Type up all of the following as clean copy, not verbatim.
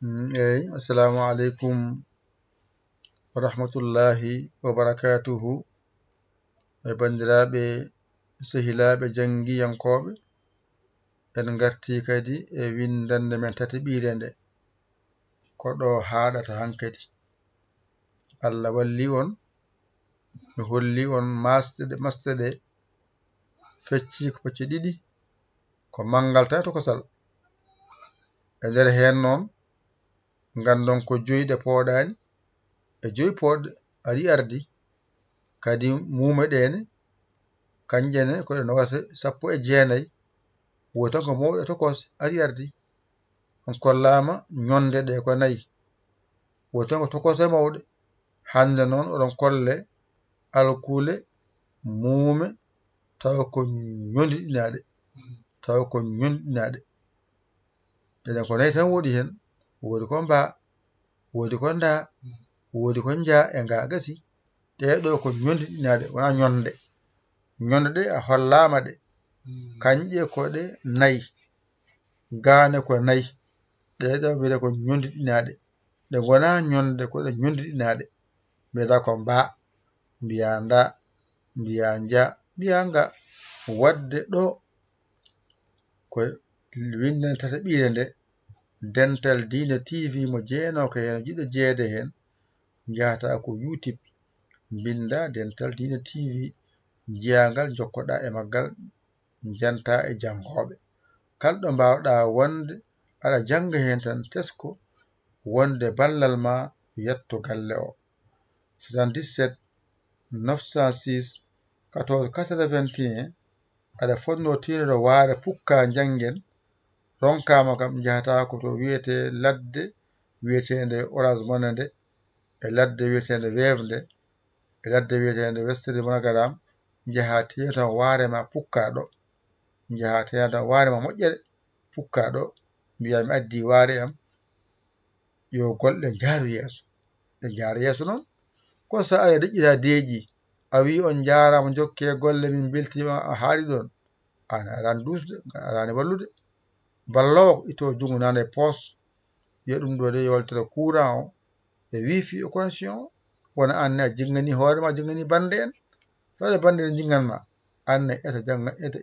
Assalamu alaikum wa rahmatullahi wa barakatuhu. E bandiraɓe sehilaɓe jangiyankoɓe, en garti kadi e windande men tataɓire nde ko ɗo haɗata hankadi. Allah walli on, mi holli on masɗe ɗe fecci ko pecce ɗiɗi, ko mangal tan to kosal. E nder hen noon gandon ko joyɗe pooɗani e joyi poɗɗe ari ardi, kadi mumeɗene kanƴene koɗe nowata 19. Woto tan ko mawɗe tokos ari ardi, on kollama ñonde ɗe ko 4. Woto tan ko tokose mawɗe. Hande noon oɗon kolle alkule muume tawa ko ñondiɗinaɗe, tawa ko ñondiɗinaɗe. Enen ko 4 tan woɗi hen. Woodi ko mba, woodi ko nda, woodi ko nja e nga gasi. Ɗeɗo ko ñondiɗinaɗe wona ñonde. Ñonde ɗe a hollama ɗe, kanƴe ko ɗe 4, gane ko 4. Ɗeɗo wiyete ko ñondiɗinaɗe. Ɗe gona ñonde ko ɗe ñondiɗinaɗe. Mbiyata ko mba, mbiya nda, mbiya nja, mbiya nga. Wadde ɗo ko windande tataɓire nde Dental Dina TV mo jeeno ko hen jiɗo jeede hen, jahata ko YouTube, binda Dental Dina TV, jiyangal jokkoɗa e maggal, janta e jangoɓe. Kalɗo mbawɗa wonde aɗa janga hen tan tesko wonde ballal ma yetto galle o. 77 906 14 81. aɗa fonno tinoɗo waare pukka jangen, ronkama kam jahata ko to wiyete ladde wiyetende Orange Money nde, e ladde wiyetende Wave nde, e ladde wiyetende Western Monogram. Jaha tino tan waare ma pukka ɗo, jaha tino tan waare ma moƴƴere pukka ɗo, mbiya mi addi waare am, yo golɗe jaaru yeeso. Ɗe jaara yeeso noon ko sa ari a deƴƴita deeƴi, a wi on jarama jokke golle min beltima, a haali ɗon, an a arani dusde, a arani wallude. Ballowo itto jungo nana e poos, wiya ɗum ɗo de yoltere courant o e wifi e connexion o. Wona anne a jingani hoorema, a jingani bande en. Fewde bande ɗe jinganma, anne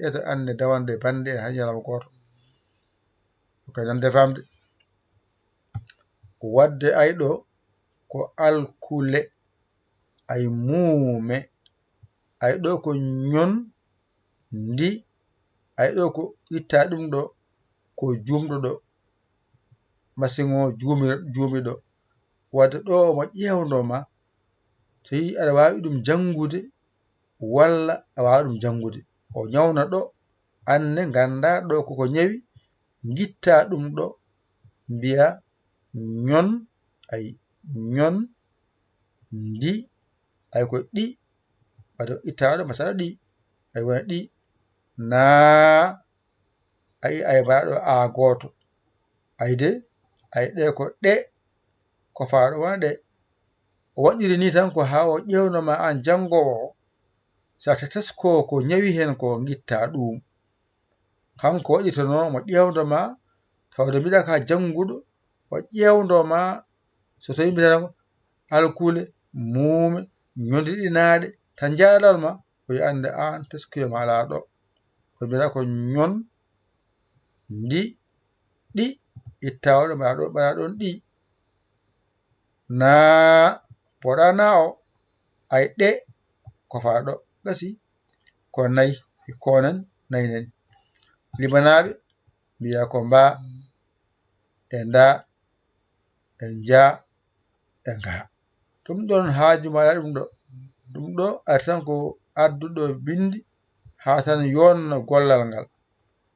eto anne dawande bande en hay ñalawma goto. Kay nande famde. Wadde ay ɗo ko alkule, ay muume, ay ɗo ko ñon ndi, ay ɗo ko itta ɗum ɗo ko jumɗo ɗo, machine o juumi ɗo. Wadde ɗo mo ƴeewdoma, so yi aɗa wawi ɗum jangude walla a wawa ɗum jangude, o ñawna ɗo, anne ganda ɗo koko ñawi, gitta ɗum ɗo, mbiya ñon, ay ñon ndi, ay ko ɗi, wadde itta ɗo masala ɗi, ay wona ɗi, naa, ay mbaɗo a goto, ay de, ay ɗe ko ɗe, ko faɗo wona ɗe. O waɗiri ni tan ko ha o ƴewnoma an jangowo o, sa tesko ko ñawi hen ko gitta ɗum. Kanko waɗirta noon mo ƴewdoma, tawde mbiɗa ka janguɗo, o ƴewdoma, so tawi mbiyatamo alkule, muume, ñondiɗinaɗe tan jaaɗal ma, o wiya ande an teskoyoma ala ɗo. Ko mbiyata ko ñon ndi, ɗi, itta oɗo mbaɗa ɗon ɗi, naa, poɗa na o, ay ɗe, ko fa ɗo gasi, ko 4, konen 4 nani. Limanaɓe mbiya ko mba, e nda, e nja, e nga. Ɗum ɗon haajuma ala ɗum ɗo. Ɗum ɗo ari tan ko adduɗo bindi ha tan yonna gollal ngal,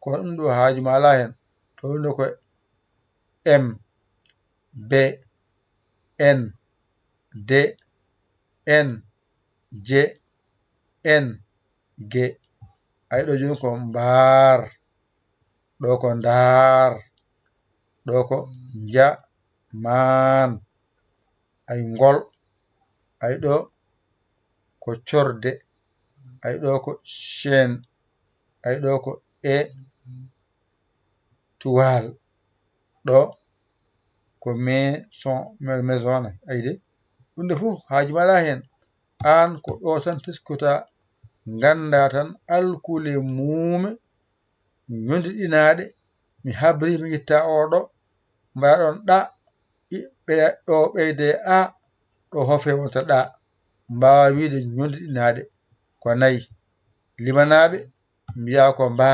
kono ɗum ɗo haajuma ala hen. To wino ko M, B, N, D, N, J, N, G. Ay ɗo joni ko mbar, ɗo ko ndar, ɗo ko nja, man, ay ngol, ay ɗo ko corde, ay ɗo ko chaine, ay ɗo ko étoile, ɗo ko maison ayde ɗum nde fof haaju maɗa hen an ko ɗo tan teskota ganda tan alkule muume ñodiɗinaɗe mi habri mi itta oɗo mbaɗon ɗa ɗo ɓeyde a ɗo hofe wonta ɗa mbawa wiide ñodiɗinaɗe ko nayi limanaɓe mbiya ko mba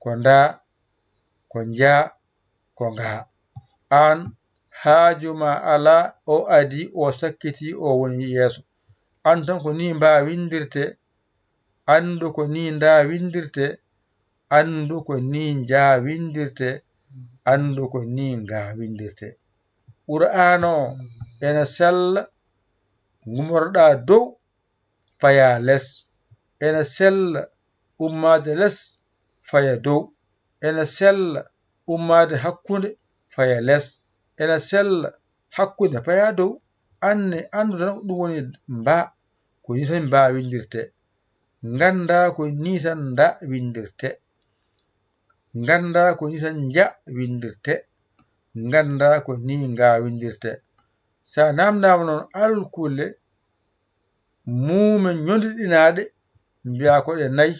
ko nda ko nja ko nga an haajuma ala o adi o sakkiti o woni yeeso an tan ko ni mba windirte andu ko ni nda windirte andu ko ni nja windirte andu ko ni nga windirte qur'an o ene sella gumorɗa dow faya less ene sella ummade less faya dow ene sella ummade hakkunde faya less ene sella hakkunde faya dow andu tan ɗum woni mba ko ni tan mba windirte ganda ko ni tan nda windirte ganda ko ni tan nja windirte ganda ko ni nga windirte sa namdama noon alkule muume ñodiɗinaɗe mbiya ko ɗe nayi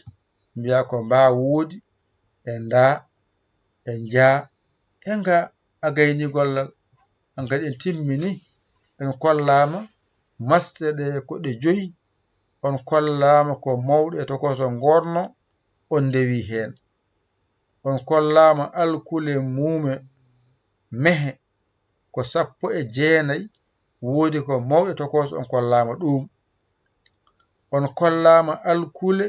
mbiya ko mba woodi e nda e nja e nga a gayni gollal an kadi en timmini en kollama masde ɗe ko ɗe 5 on kollama ko mawɗo e tokoso gorno on ndewi hen on kollama alkule muume mehe ko 19 woodi ko mawɗo tokoso on kollama ɗum on kollama alkule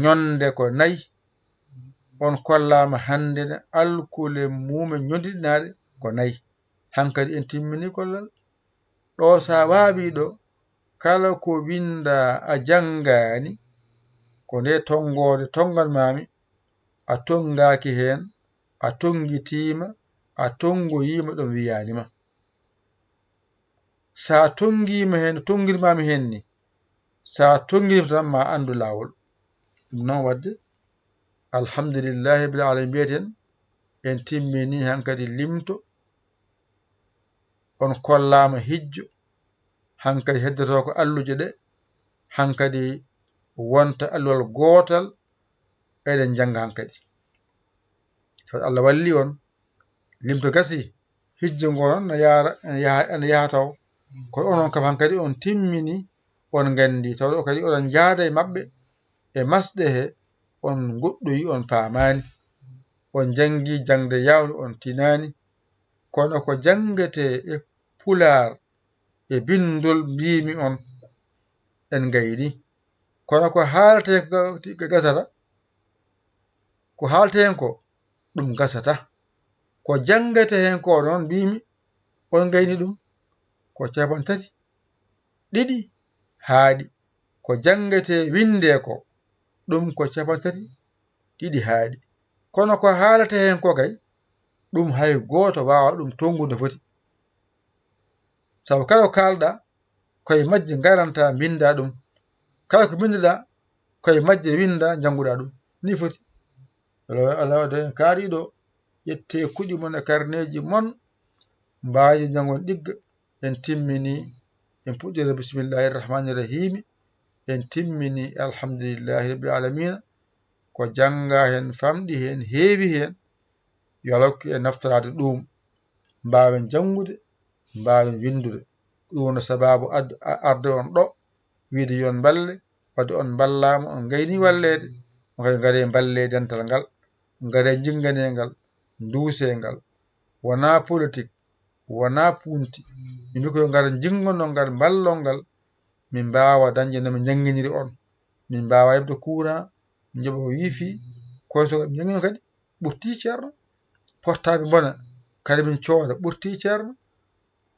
ñonde ko nayi on kollama hande alkule muume ñodiɗinaɗe ko nayi hankadi en timmini kollal ɗo sa waawi ɗo kala ko winda a jangani ko nde tongode tonganmami a tongaki hen a tongitima a tongoyima ɗum wiyanima sa tongima hen tongirmami hen ni sa tongima tan ma andu lawol ɗum noon wadde alhamdulillahi rabbil alamin mbiyeten en timmini hankadi limto on kollama hijjo hankadi heddoto ko alluje ɗe hankadi wonta alluwal gotal eɗen janga hankadi Allah walli on limto gasi hijjo ngo noon ene yaha taw ko onon kam hankadi on timmini on gandi tawɗo kadi oɗon jaada e mabɓe e masɗe he on goɗɗoyi on paamani on jangi jangde yawde on tinani kono ko jangete e pular e bindol mbimi on en gayni kono ko haalte ko gasata ko haalte hen ko ɗum gasata ko jangete hen ko noon mbimi on gayni ɗum ko 32 haaɗi ko jangete winde ko ɗum ko 32 haaɗi kono ko haalate hen ko kay ɗum hay goto wawa ɗum tongude foti sabu kala ko kalɗa koye majje garanta binda ɗum kala ko binduɗa koye majje winda janguɗa ɗum ni foti Allah en kaariɗo ƴette kuɗi mon e karneji mon mbaji jangon ɗigga en timmini en puɗɗira bismillahir rahmanir rahim en timmini alhamdulillahi rabbil alamin ko janga hen famɗi hen heewi hen yo Allah hokku en naftorade ɗum mbawen jangude mbawen windude ɗum woni sababu arde on ɗo wiide yon balle wadde on ballama on gayni wallede on kadi gaare balle dental ngal gaare jingane ngal duuse ngal wona politique wona punti yimɓe ko ngar jingono ngal ballol ngal min mbawa dañde no min janginiri on min mbawa hebde courant min jooɓo wifi koyso min jangino kadi ɓurti ceerno portable bona kadi min cooda ɓurti ceerno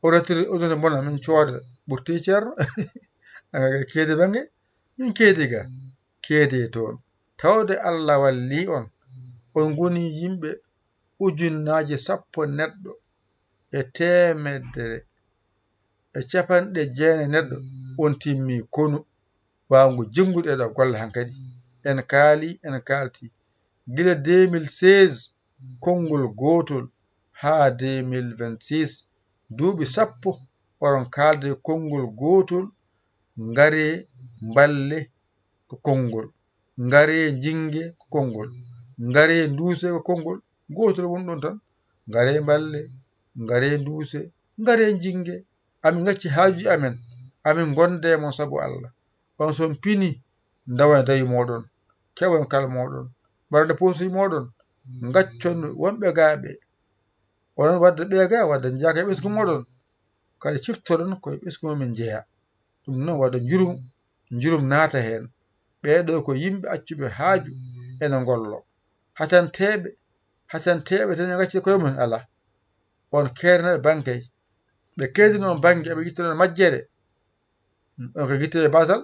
ordinateur bona min cooda ɓurti ceerno keedi banggue min keedi ga keedi toon tawde Allah walli on goni yimɓe ujunnaje 10 neɗɗo e 150 neɗɗo on timmi konu wawngo jinggude ɗo golle hankadi en kaali en kalti gila 2016 konngol gotol haa 2026 duuɓi sappo oɗon kaalde konngol gootol ngare mballe ko konngol ngare jinge ko konngol ngare duuse ko konngol gootol woni ɗon tan ngare mballe ngare duuse ngare jinge amin gacci haajuji amen amin gonde mon sabu Allah on son pini dawane dawi moɗon keɓon kala moɗon mbarde posuji moɗon gaccon wonɓe gaaɓe onon wadde ɓeega wadde jaaka e ɓesgu moɗon kadi ciftoɗon koye ɓesgu momin jeeya ɗum noon wadde jurum naata heen ɓeeɗo ko yimɓe accuɓe haaju ene ngollo hatanteɓe tan e gacci koye mumen ala on keernaɓe banque ɓe keedino banque eɓe guittano majjere on ko guitte basal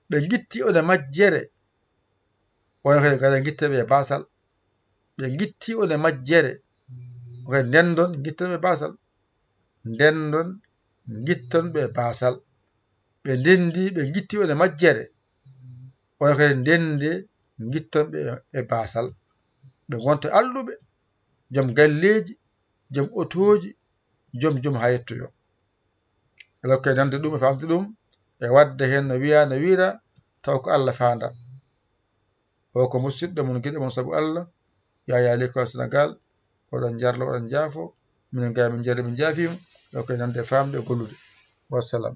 ɓe guitti one majjere on kadi gada guitteɓe basal ɓe guitti one majjere kadi ndendon guittanɓe basal ndendon guittonɓe basal ɓe ndendi ɓe guitti one majjere on kadi ndende guittonɓe e basal ɓe gonta alɗuɓe joom galleji joom otoji joom ha yettoyo elokke nande ɗum e famde ɗum e wadde hen no wiya no wiira taw ko Allah fanda o ko musidɗo mon guiɗo mon saabu Allah Yaya l'école Sénégal oɗon jarlo oɗon jaafo minen gay min jaari min jaafima elokke nande famde e gollude wassalam